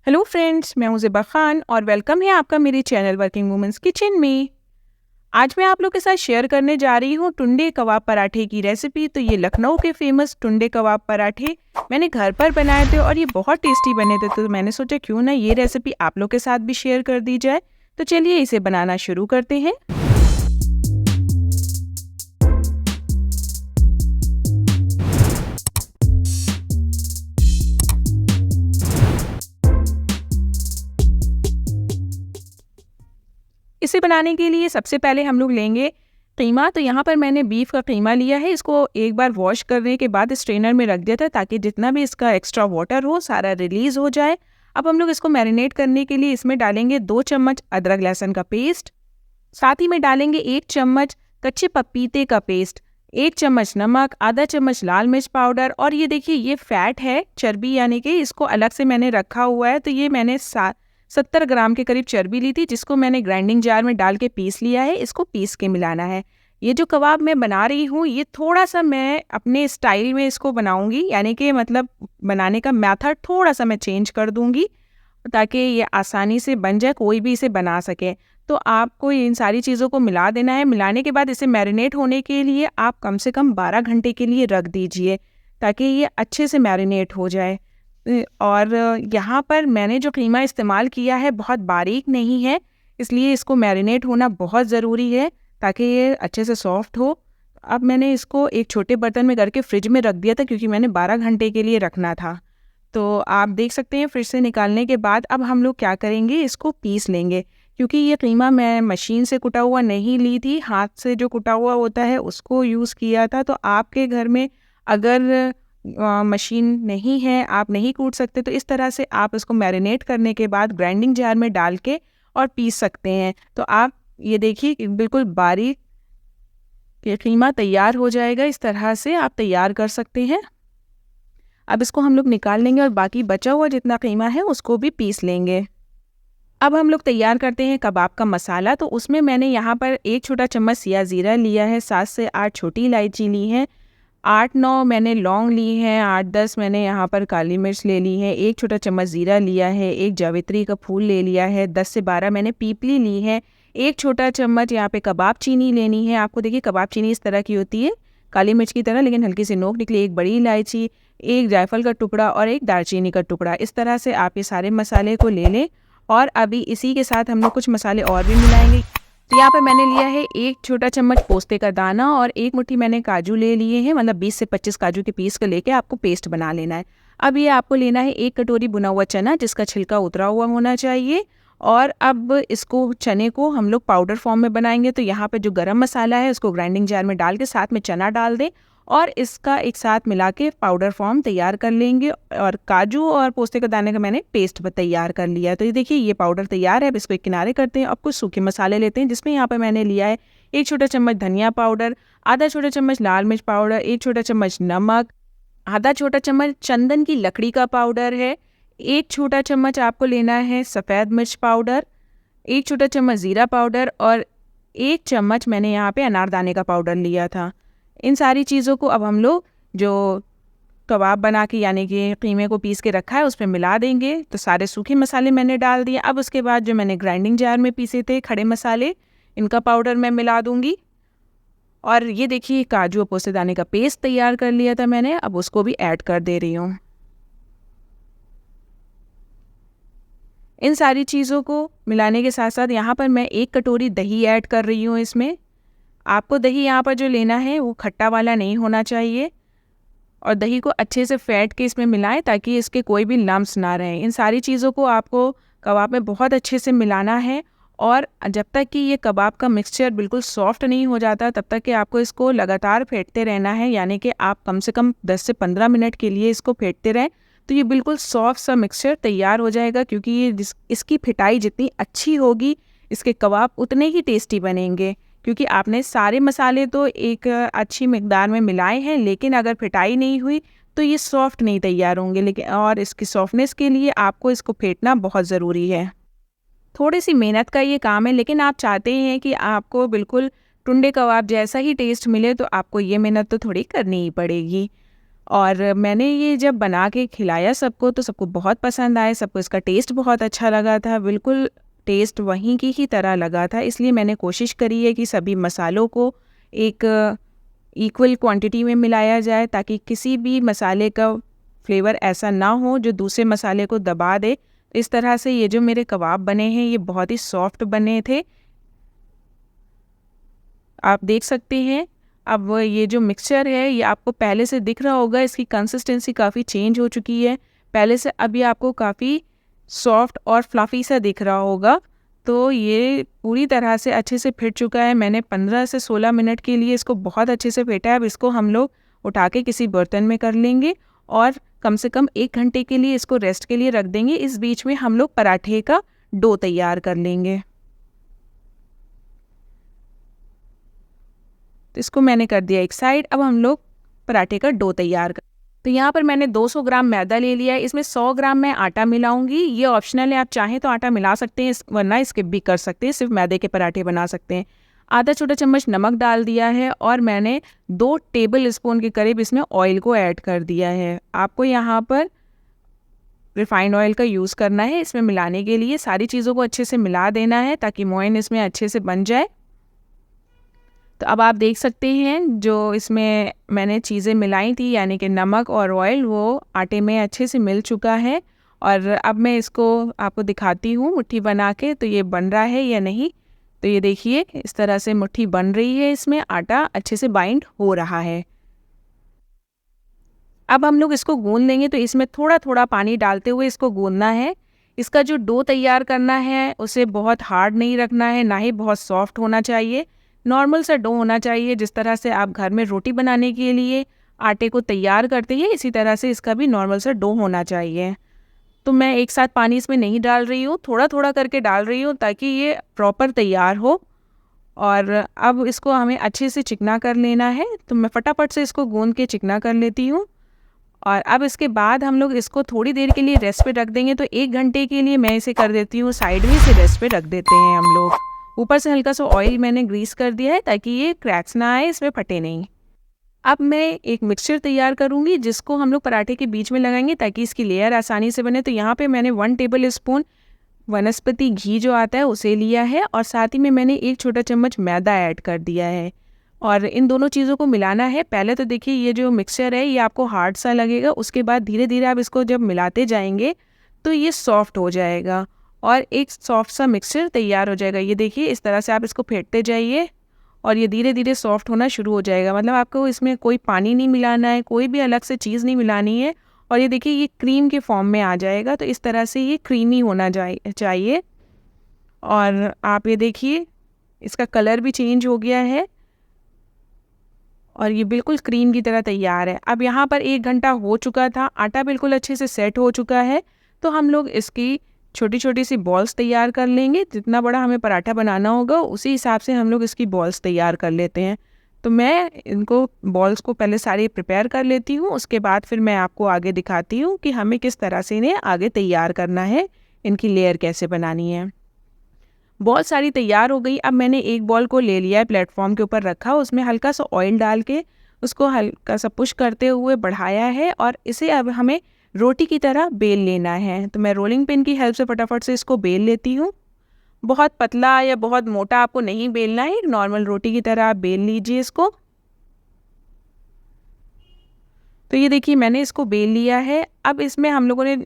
Hello friends, मैं हूं ज़ेबा खान और वेलकम है आपका मेरे चैनल वर्किंग वुमेन्स किचन में। आज मैं आप लोग के साथ शेयर करने जा रही हूं टुंडे कबाब पराठे की रेसिपी। तो ये लखनऊ के फेमस टुंडे कबाब पराठे मैंने घर पर बनाए थे और ये बहुत टेस्टी बने थे। तो मैंने सोचा क्यों ना ये रेसिपी आप लोग के साथ भी शेयर कर दी जाए। तो चलिए इसे बनाना शुरू करते हैं। इसे बनाने के लिए सबसे पहले हम लोग लेंगे कीमा। तो यहाँ पर मैंने बीफ का कीमा लिया है। इसको एक बार वॉश करने के बाद स्ट्रेनर में रख दिया था ताकि जितना भी इसका एक्स्ट्रा वाटर हो सारा रिलीज़ हो जाए। अब हम लोग इसको मैरिनेट करने के लिए इसमें डालेंगे 2 चम्मच अदरक लहसुन का पेस्ट, साथ ही में डालेंगे 1 चम्मच कच्चे पपीते का पेस्ट, 1 चम्मच नमक, आधा चम्मच लाल मिर्च पाउडर। और ये देखिए ये फैट है, चर्बी यानी कि इसको अलग से मैंने रखा हुआ है। तो ये मैंने 70 ग्राम के करीब चर्बी ली थी जिसको मैंने ग्राइंडिंग जार में डाल के पीस लिया है। इसको पीस के मिलाना है। ये जो कबाब मैं बना रही हूँ ये थोड़ा सा मैं अपने स्टाइल में इसको बनाऊंगी, यानी कि मतलब बनाने का मेथड थोड़ा सा मैं चेंज कर दूंगी ताकि ये आसानी से बन जाए, कोई भी इसे बना सके। तो आपको इन सारी चीज़ों को मिला देना है। मिलाने के बाद इसे मैरिनेट होने के लिए आप कम से कम 12 घंटे के लिए रख दीजिए ताकि ये अच्छे से मैरिनेट हो जाए। और यहाँ पर मैंने जो कीमा इस्तेमाल किया है बहुत बारीक नहीं है, इसलिए इसको मैरिनेट होना बहुत ज़रूरी है ताकि ये अच्छे से सॉफ्ट हो। अब मैंने इसको एक छोटे बर्तन में करके फ्रिज में रख दिया था क्योंकि मैंने 12 घंटे के लिए रखना था। तो आप देख सकते हैं फ्रिज से निकालने के बाद अब हम लोग क्या करेंगे, इसको पीस लेंगे। क्योंकि ये कीमा मैं मशीन से कुटा हुआ नहीं ली थी, हाथ से जो कुटा हुआ होता है उसको यूज़ किया था। तो आपके घर में अगर मशीन नहीं है, आप नहीं कूट सकते, तो इस तरह से आप इसको मैरिनेट करने के बाद ग्राइंडिंग जार में डाल के और पीस सकते हैं। तो आप ये देखिए कि बिल्कुल बारीक ये कीमा तैयार हो जाएगा। इस तरह से आप तैयार कर सकते हैं। अब इसको हम लोग निकाल लेंगे और बाकी बचा हुआ जितना कीमा है उसको भी पीस लेंगे। अब हम लोग तैयार करते हैं कबाब का मसाला। तो उसमें मैंने यहाँ पर 1 छोटा चम्मच सिया ज़ीरा लिया है, 7 से 8 छोटी इलायची ली है, 8-9 मैंने लौंग ली हैं, 8-10 मैंने यहाँ पर काली मिर्च ले ली है, 1 छोटा चम्मच ज़ीरा लिया है, 1 जावित्री का फूल ले लिया है, 10 से 12 मैंने पीपली ली है, 1 छोटा चम्मच यहाँ पे कबाब चीनी लेनी है। आपको देखिए कबाब चीनी इस तरह की होती है, काली मिर्च की तरह लेकिन हल्की सी नोक निकली, 1 बड़ी इलायची, 1 जायफल का टुकड़ा और 1 दालचीनी का टुकड़ा। इस तरह से आप ये सारे मसाले को ले लें और अभी इसी के साथ हम लोग कुछ मसाले और भी मिलाएंगे। तो यहाँ पर मैंने लिया है 1 छोटा चम्मच पोस्ते का दाना और 1 मुट्ठी मैंने काजू ले लिए हैं, मतलब 20 से 25 काजू के पीस को लेके आपको पेस्ट बना लेना है। अब ये आपको लेना है 1 कटोरी बुना हुआ चना जिसका छिलका उतरा हुआ होना चाहिए। और अब इसको चने को हम लोग पाउडर फॉर्म में बनाएंगे। तो यहाँ पे जो गरम मसाला है उसको ग्राइंडिंग जार में डाल के साथ में चना डाल दें और इसका एक साथ मिला के पाउडर फॉर्म तैयार कर लेंगे। और काजू और पोस्ते के दाने का मैंने पेस्ट तैयार कर लिया। तो ये देखिए ये पाउडर तैयार है। अब इसको एक किनारे करते हैं। अब कुछ सूखे मसाले लेते हैं जिसमें यहाँ पर मैंने लिया है 1 छोटा चम्मच धनिया पाउडर, आधा छोटा चम्मच लाल मिर्च पाउडर, 1 छोटा चम्मच नमक, आधा छोटा चम्मच चंदन की लकड़ी का पाउडर है, 1 छोटा चम्मच आपको लेना है सफ़ेद मिर्च पाउडर, 1 छोटा चम्मच ज़ीरा पाउडर और 1 चम्मच मैंने यहाँ पे अनारदाने का पाउडर लिया था। इन सारी चीज़ों को अब हम लोग जो कबाब बना के यानी कि कीमे को पीस के रखा है उस पर मिला देंगे। तो सारे सूखे मसाले मैंने डाल दिए। अब उसके बाद जो मैंने ग्राइंडिंग जार में पीसे थे खड़े मसाले, इनका पाउडर मैं मिला दूंगी। और ये देखिए काजू और पोस्ते दाने का पेस्ट तैयार कर लिया था मैंने, अब उसको भी ऐड कर दे रही हूँ। इन सारी चीज़ों को मिलाने के साथ साथ यहाँ पर मैं 1 कटोरी दही ऐड कर रही हूँ। इसमें आपको दही यहाँ पर जो लेना है वो खट्टा वाला नहीं होना चाहिए और दही को अच्छे से फेंट के इसमें मिलाएं ताकि इसके कोई भी लम्स ना रहें। इन सारी चीज़ों को आपको कबाब में बहुत अच्छे से मिलाना है और जब तक कि ये कबाब का मिक्सचर बिल्कुल सॉफ्ट नहीं हो जाता तब तक कि आपको इसको लगातार फेंटते रहना है, यानी कि आप कम से कम 10 से 15 मिनट के लिए इसको फेंटते रहें। तो ये बिल्कुल सॉफ्ट सा मिक्सचर तैयार हो जाएगा क्योंकि ये इसकी फिटाई जितनी अच्छी होगी इसके कबाब उतने ही टेस्टी बनेंगे। क्योंकि आपने सारे मसाले तो एक अच्छी मिकदार में मिलाए हैं, लेकिन अगर फिटाई नहीं हुई तो ये सॉफ्ट नहीं तैयार होंगे। लेकिन और इसकी सॉफ्टनेस के लिए आपको इसको फेंटना बहुत ज़रूरी है। थोड़ी सी मेहनत का ये काम है, लेकिन आप चाहते हैं कि आपको बिल्कुल टुंडे कबाब जैसा ही टेस्ट मिले तो आपको ये मेहनत तो थोड़ी करनी ही पड़ेगी। और मैंने ये जब बना के खिलाया सबको तो सबको बहुत पसंद आया, सबको इसका टेस्ट बहुत अच्छा लगा था, बिल्कुल टेस्ट वहीं की ही तरह लगा था। इसलिए मैंने कोशिश करी है कि सभी मसालों को एक इक्वल क्वांटिटी में मिलाया जाए ताकि किसी भी मसाले का फ्लेवर ऐसा ना हो जो दूसरे मसाले को दबा दे। इस तरह से ये जो मेरे कबाब बने हैं ये बहुत ही सॉफ्ट बने थे, आप देख सकते हैं। अब ये जो मिक्सचर है ये आपको पहले से दिख रहा होगा, इसकी कंसिस्टेंसी काफ़ी चेंज हो चुकी है पहले से, अब ये आपको काफ़ी सॉफ्ट और फ्लफ़ी सा दिख रहा होगा। तो ये पूरी तरह से अच्छे से फिट चुका है। मैंने 15 से 16 मिनट के लिए इसको बहुत अच्छे से फेंटा है। अब इसको हम लोग उठा के किसी बर्तन में कर लेंगे और कम से कम 1 घंटे के लिए इसको रेस्ट के लिए रख देंगे। इस बीच में हम लोग पराठे का डो तैयार कर लेंगे। तो इसको मैंने कर दिया एक साइड। अब हम लोग पराठे का डो तैयार कर, तो यहाँ पर मैंने 200 ग्राम मैदा ले लिया है, इसमें 100 ग्राम मैं आटा मिलाऊंगी। ये ऑप्शनल है, आप चाहें तो आटा मिला सकते हैं, वरना स्किप भी कर सकते हैं, सिर्फ मैदे के पराठे बना सकते हैं। आधा छोटा चम्मच नमक डाल दिया है और मैंने 2 टेबल स्पून के करीब इसमें ऑयल को ऐड कर दिया है। आपको यहाँ पर रिफाइंड ऑयल का यूज़ करना है इसमें मिलाने के लिए। सारी चीज़ों को अच्छे से मिला देना है ताकि मोइन इसमें अच्छे से बन जाए। तो अब आप देख सकते हैं जो इसमें मैंने चीज़ें मिलाई थी यानी कि नमक और ऑयल वो आटे में अच्छे से मिल चुका है। और अब मैं इसको आपको दिखाती हूँ मुट्ठी बना के, तो ये बन रहा है या नहीं। तो ये देखिए इस तरह से मुट्ठी बन रही है, इसमें आटा अच्छे से बाइंड हो रहा है। अब हम लोग इसको गूंद लेंगे, तो इसमें थोड़ा थोड़ा पानी डालते हुए इसको गूंदना है। इसका जो डो तैयार करना है उसे बहुत हार्ड नहीं रखना है, ना ही बहुत सॉफ्ट होना चाहिए। नॉर्मल सा डो होना चाहिए, जिस तरह से आप घर में रोटी बनाने के लिए आटे को तैयार करते हैं इसी तरह से इसका भी नॉर्मल सा डो होना चाहिए। तो मैं एक साथ पानी इसमें नहीं डाल रही हूँ, थोड़ा थोड़ा करके डाल रही हूँ ताकि ये प्रॉपर तैयार हो। और अब इसको हमें अच्छे से चिकना कर लेना है, तो मैं फटाफट से इसको गूंद के चिकना कर लेती हूँ। और अब इसके बाद हम लोग इसको थोड़ी देर के लिए रेस्ट पे रख देंगे। तो 1 घंटे के लिए मैं इसे कर देती हूँ साइड में, इसे रेस्ट पे रख देते हैं हम लोग। ऊपर से हल्का सा ऑयल मैंने ग्रीस कर दिया है ताकि ये क्रैक्स ना आए, इसमें फटे नहीं। अब मैं एक मिक्सचर तैयार करूँगी जिसको हम लोग पराठे के बीच में लगाएंगे ताकि इसकी लेयर आसानी से बने। तो यहाँ पे मैंने 1 टेबल स्पून वनस्पति घी जो आता है उसे लिया है और साथ ही में मैंने 1 छोटा चम्मच मैदा ऐड कर दिया है और इन दोनों चीज़ों को मिलाना है। पहले तो देखिए ये जो मिक्सचर है ये आपको हार्ड सा लगेगा, उसके बाद धीरे धीरे आप इसको जब मिलाते जाएंगे तो ये सॉफ्ट हो जाएगा और एक सॉफ्ट सा मिक्सचर तैयार हो जाएगा। ये देखिए इस तरह से आप इसको फेंटते जाइए और ये धीरे धीरे सॉफ्ट होना शुरू हो जाएगा। मतलब आपको इसमें कोई पानी नहीं मिलाना है, कोई भी अलग से चीज़ नहीं मिलानी है। और ये देखिए ये क्रीम के फॉर्म में आ जाएगा, तो इस तरह से ये क्रीमी होना चाहिए। और आप ये देखिए इसका कलर भी चेंज हो गया है और ये बिल्कुल क्रीम की तरह तैयार है। अब यहाँ पर 1 घंटा हो चुका था, आटा बिल्कुल अच्छे से सेट हो चुका है। तो हम लोग इसकी छोटी छोटी सी बॉल्स तैयार कर लेंगे। जितना बड़ा हमें पराठा बनाना होगा उसी हिसाब से हम लोग इसकी बॉल्स तैयार कर लेते हैं। तो मैं इनको बॉल्स को पहले सारी प्रिपेयर कर लेती हूँ, उसके बाद फिर मैं आपको आगे दिखाती हूँ कि हमें किस तरह से इन्हें आगे तैयार करना है, इनकी लेयर कैसे बनानी है। बॉल सारी तैयार हो गई। अब मैंने एक बॉल को ले लिया है, प्लेटफॉर्म के ऊपर रखा, उसमें हल्का सा ऑयल डाल के उसको हल्का सा पुश करते हुए बढ़ाया है और इसे अब हमें रोटी की तरह बेल लेना है। तो मैं रोलिंग पिन की हेल्प से फटाफट से इसको बेल लेती हूँ। बहुत पतला या बहुत मोटा आपको नहीं बेलना है, नॉर्मल रोटी की तरह आप बेल लीजिए इसको। तो ये देखिए मैंने इसको बेल लिया है। अब इसमें हम लोगों ने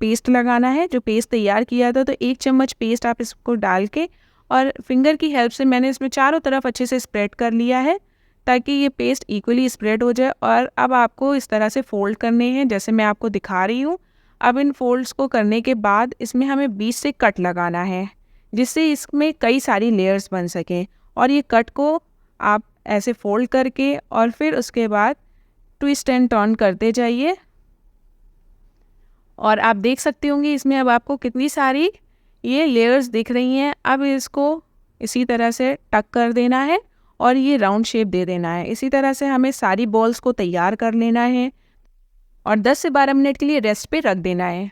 पेस्ट लगाना है, जो पेस्ट तैयार किया था। तो 1 चम्मच पेस्ट आप इसको डाल के और फिंगर की हेल्प से मैंने इसमें चारों तरफ अच्छे से स्प्रेड कर लिया है ताकि ये पेस्ट इक्वली स्प्रेड हो जाए। और अब आपको इस तरह से फोल्ड करने हैं जैसे मैं आपको दिखा रही हूँ। अब इन फोल्ड्स को करने के बाद इसमें हमें बीच से कट लगाना है जिससे इसमें कई सारी लेयर्स बन सकें। और ये कट को आप ऐसे फोल्ड करके और फिर उसके बाद ट्विस्ट एंड टर्न करते जाइए। और आप देख सकते होंगे इसमें अब आपको कितनी सारी ये लेयर्स दिख रही हैं। अब इसको इसी तरह से टक कर देना है और ये राउंड शेप दे देना है। इसी तरह से हमें सारी बॉल्स को तैयार कर लेना है और 10 से 12 मिनट के लिए रेस्ट पे रख देना है।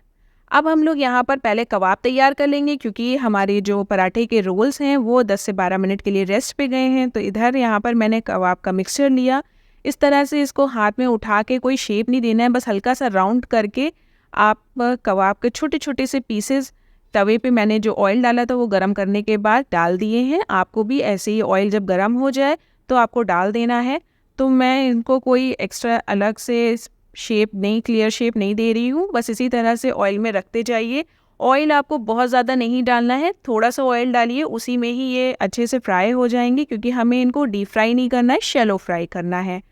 अब हम लोग यहाँ पर पहले कबाब तैयार कर लेंगे क्योंकि हमारे जो पराठे के रोल्स हैं वो 10 से 12 मिनट के लिए रेस्ट पे गए हैं। तो इधर यहाँ पर मैंने कबाब का मिक्सचर लिया, इस तरह से इसको हाथ में उठा के कोई शेप नहीं देना है, बस हल्का सा राउंड करके आप कबाब के छोटे छोटे से पीसेस तवे पे मैंने जो ऑयल डाला था वो गरम करने के बाद डाल दिए हैं। आपको भी ऐसे ही ऑयल जब गरम हो जाए तो आपको डाल देना है। तो मैं इनको कोई एक्स्ट्रा अलग से शेप नहीं, क्लियर शेप नहीं दे रही हूँ, बस इसी तरह से ऑयल में रखते जाइए। ऑयल आपको बहुत ज़्यादा नहीं डालना है, थोड़ा सा ऑयल डालिए, उसी में ही ये अच्छे से फ्राई हो जाएंगे, क्योंकि हमें इनको डीप फ्राई नहीं करना है, शैलो फ्राई करना है।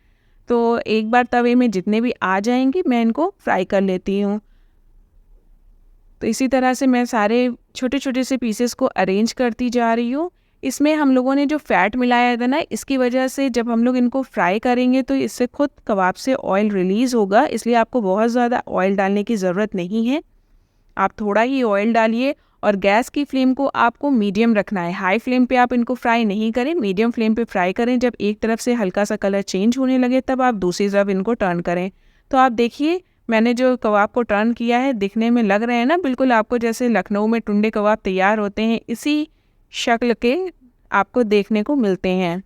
तो एक बार तवे में जितने भी आ जाएंगे मैं इनको फ्राई कर लेती हूँ। तो इसी तरह से मैं सारे छोटे छोटे से पीसेस को अरेंज करती जा रही हूँ। इसमें हम लोगों ने जो फ़ैट मिलाया था ना, इसकी वजह से जब हम लोग इनको फ्राई करेंगे तो इससे खुद कबाब से ऑयल रिलीज़ होगा, इसलिए आपको बहुत ज़्यादा ऑयल डालने की ज़रूरत नहीं है। आप थोड़ा ही ऑयल डालिए और गैस की फ्लेम को आपको मीडियम रखना है। हाई फ्लेम पे आप इनको फ्राई नहीं करें, मीडियम फ्लेम पे फ्राई करें। जब एक तरफ से हल्का सा कलर चेंज होने लगे तब आप दूसरी तरफ इनको टर्न करें। तो आप देखिए मैंने जो कबाब को टर्न किया है, दिखने में लग रहे हैं ना बिल्कुल आपको जैसे लखनऊ में टुंडे कबाब तैयार होते हैं, इसी शक्ल के आपको देखने को मिलते हैं।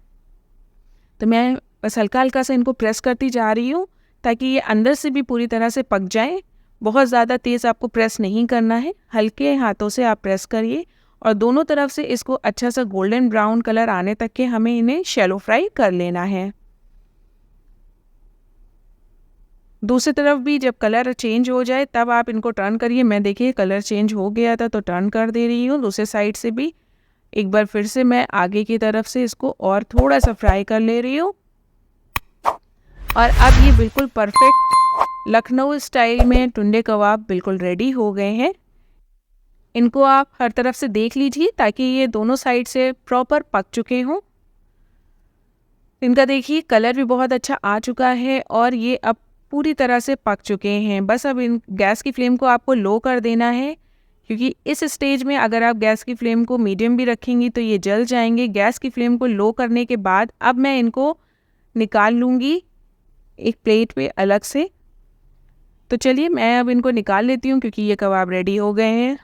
तो मैं बस हल्का हल्का सा इनको प्रेस करती जा रही हूँ ताकि ये अंदर से भी पूरी तरह से पक जाए। बहुत ज़्यादा तेज़ आपको प्रेस नहीं करना है, हल्के हाथों से आप प्रेस करिए और दोनों तरफ से इसको अच्छा सा गोल्डन ब्राउन कलर आने तक के हमें इन्हें शैलो फ्राई कर लेना है। दूसरी तरफ भी जब कलर चेंज हो जाए तब आप इनको टर्न करिए। मैं देखिए कलर चेंज हो गया था तो टर्न कर दे रही हूँ। दूसरे साइड से भी एक बार फिर से मैं आगे की तरफ से इसको और थोड़ा सा फ्राई कर ले रही हूँ। और अब ये बिल्कुल परफेक्ट लखनऊ स्टाइल में टुंडे कबाब बिल्कुल रेडी हो गए हैं। इनको आप हर तरफ से देख लीजिए ताकि ये दोनों साइड से प्रॉपर पक चुके हों। इनका देखिए कलर भी बहुत अच्छा आ चुका है और ये अब पूरी तरह से पक चुके हैं। बस अब इन गैस की फ्लेम को आपको लो कर देना है, क्योंकि इस स्टेज में अगर आप गैस की फ्लेम को मीडियम भी रखेंगी तो ये जल जाएंगे। गैस की फ्लेम को लो करने के बाद अब मैं इनको निकाल लूँगी एक प्लेट पे अलग से। तो चलिए मैं अब इनको निकाल लेती हूँ क्योंकि ये कबाब रेडी हो गए हैं।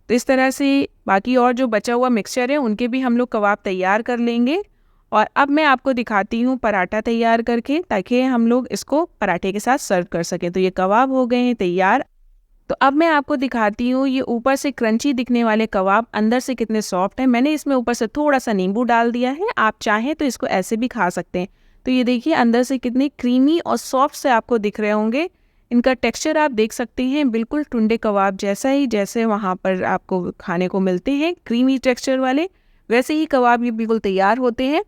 तो इस तरह से बाकी और जो बचा हुआ मिक्सचर है उनके भी हम लोग कबाब तैयार कर लेंगे। और अब मैं आपको दिखाती हूँ पराठा तैयार करके, ताकि हम लोग इसको पराठे के साथ सर्व कर सकें। तो ये कबाब हो गए हैं तैयार। तो अब मैं आपको दिखाती हूँ ये ऊपर से क्रंची दिखने वाले कबाब अंदर से कितने सॉफ्ट हैं। मैंने इसमें ऊपर से थोड़ा सा नींबू डाल दिया है, आप चाहें तो इसको ऐसे भी खा सकते हैं। तो ये देखिए अंदर से कितने क्रीमी और सॉफ्ट से आपको दिख रहे होंगे। इनका टेक्सचर आप देख सकते हैं बिल्कुल टुंडे कबाब जैसा ही, जैसे वहाँ पर आपको खाने को मिलते हैं क्रीमी टेक्सचर वाले, वैसे ही कबाब ये बिल्कुल तैयार होते हैं।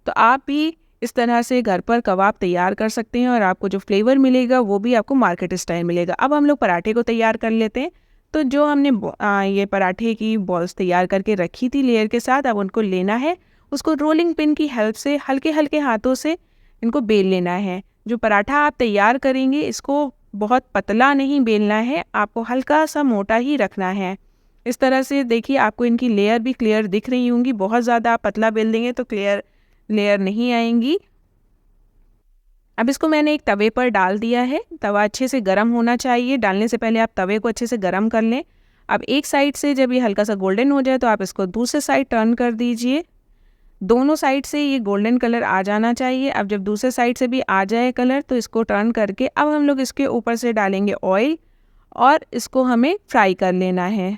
तो आप भी इस तरह से घर पर कबाब तैयार कर सकते हैं और आपको जो फ्लेवर मिलेगा वो भी आपको मार्केट स्टाइल मिलेगा। अब हम लोग पराठे को तैयार कर लेते हैं। तो जो हमने ये पराठे की बॉल्स तैयार करके रखी थी लेयर के साथ, अब उनको लेना है, उसको रोलिंग पिन की हेल्प से हल्के हल्के हाथों से इनको बेल लेना है। जो पराठा आप तैयार करेंगे इसको बहुत पतला नहीं बेलना है, आपको हल्का सा मोटा ही रखना है। इस तरह से देखिए आपको इनकी लेयर भी क्लियर दिख रही होंगी। बहुत ज़्यादा आप पतला बेल देंगे तो क्लियर लेयर नहीं आएंगी। अब इसको मैंने एक तवे पर डाल दिया है। तवा अच्छे से गर्म होना चाहिए, डालने से पहले आप तवे को अच्छे से गर्म कर लें। अब एक साइड से जब ये हल्का सा गोल्डन हो जाए तो आप इसको दूसरे साइड टर्न कर दीजिए। दोनों साइड से ये गोल्डन कलर आ जाना चाहिए। अब जब दूसरे साइड से भी आ जाए कलर तो इसको टर्न करके अब हम लोग इसके ऊपर से डालेंगे ऑयल और इसको हमें फ्राई कर लेना है।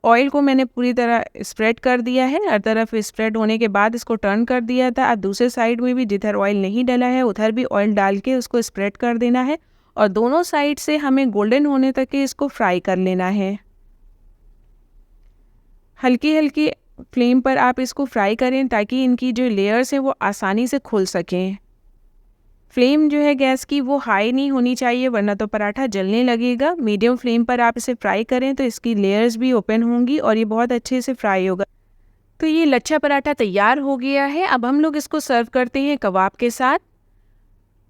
ऑयल को मैंने पूरी तरह स्प्रेड कर दिया है, हर तरफ स्प्रेड होने के बाद इसको टर्न कर दिया था। अब दूसरे साइड में भी जिधर ऑयल नहीं डला है उधर भी ऑयल डाल के उसको स्प्रेड कर देना है और दोनों साइड से हमें गोल्डन होने तक के इसको फ्राई कर लेना है। हल्की हल्की फ्लेम पर आप इसको फ्राई करें ताकि इनकी जो लेयर्स हैं वो आसानी से खुल सकें। फ्लेम जो है गैस की वो हाई नहीं होनी चाहिए वरना तो पराठा जलने लगेगा। मीडियम फ्लेम पर आप इसे फ्राई करें तो इसकी लेयर्स भी ओपन होंगी और ये बहुत अच्छे से फ्राई होगा। तो ये लच्छा पराठा तैयार हो गया है। अब हम लोग इसको सर्व करते हैं कबाब के साथ।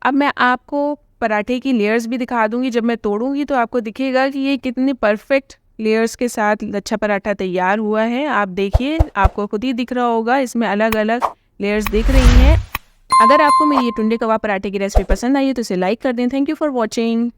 अब मैं आपको पराठे की लेयर्स भी दिखा दूंगी। जब मैं तोड़ूंगी तो आपको दिखेगा कि ये कितने परफेक्ट लेयर्स के साथ लच्छा पराठा तैयार हुआ है। आप देखिए आपको खुद ही दिख रहा होगा, इसमें अलग अलग लेयर्स दिख रही हैं। अगर आपको मेरी ये टुंडे कबाब पराठे की रेसिपी पसंद आई है तो इसे लाइक कर दें। Thank you for watching.